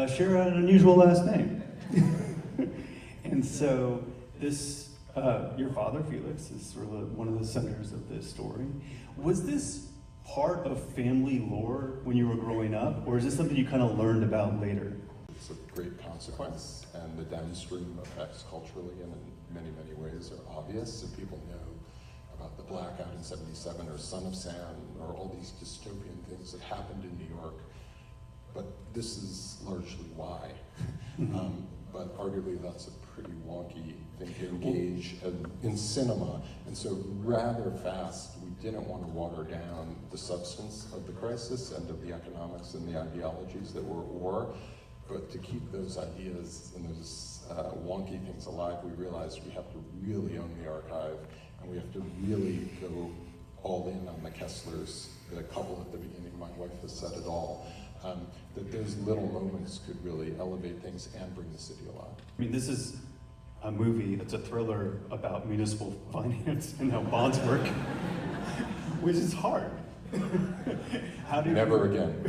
share an unusual last name. And so this, your father, Felix, is sort of one of the centers of this story. Was this part of family lore when you were growing up, or is this something you kind of learned about later? It's a great consequence, and the downstream effects culturally and in many, many ways are obvious, and people know about the blackout in '77 or Son of Sam or all these dystopian things that happened in New York, but this is largely why. But arguably that's a pretty wonky thing to engage in cinema, and so rather fast we didn't want to water down the substance of the crisis and of the economics and the ideologies that were at war, but to keep those ideas and those wonky things alive, we realized we have to really own the archive, and we have to really go all in on the Kesslers, the couple at the beginning. My wife has said it all. That those little moments could really elevate things and bring the city alive. I mean, this is a movie that's a thriller about municipal finance and how bonds work, which is hard. How do you... Never again.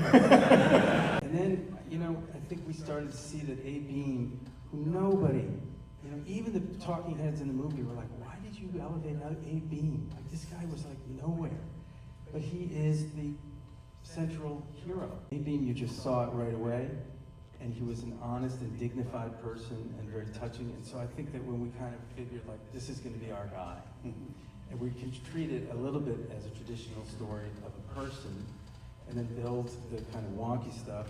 And then, I think we started to see that A-Beam, who nobody, even the talking heads in the movie were like, why did you elevate A-Beam? Like, this guy was like nowhere. But he is the central hero. A-Beam, you just saw it right away, and he was an honest and dignified person and very touching. And so I think that when we kind of figured, like, this is going to be our guy, and we can treat it a little bit as a traditional story of a person, and then build the kind of wonky stuff,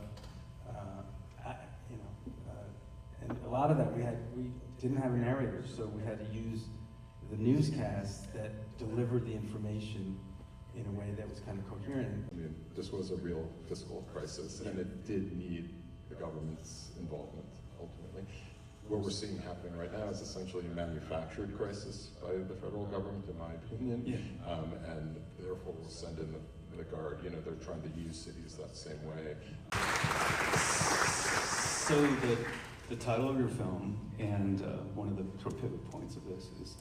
and a lot of that we didn't have a narrator, so we had to use the newscast that delivered the information in a way that was kind of coherent. I mean, this was a real fiscal crisis, and it did need the government's involvement, ultimately. What we're seeing happening right now is essentially a manufactured crisis by the federal government, in my opinion, and therefore will send in the guard. They're trying to use cities that same way. So the title of your film, and one of the sort of pivot points of this is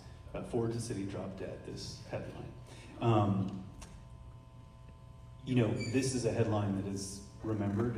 Forward to City Drop Dead, this headline. This is a headline that is remembered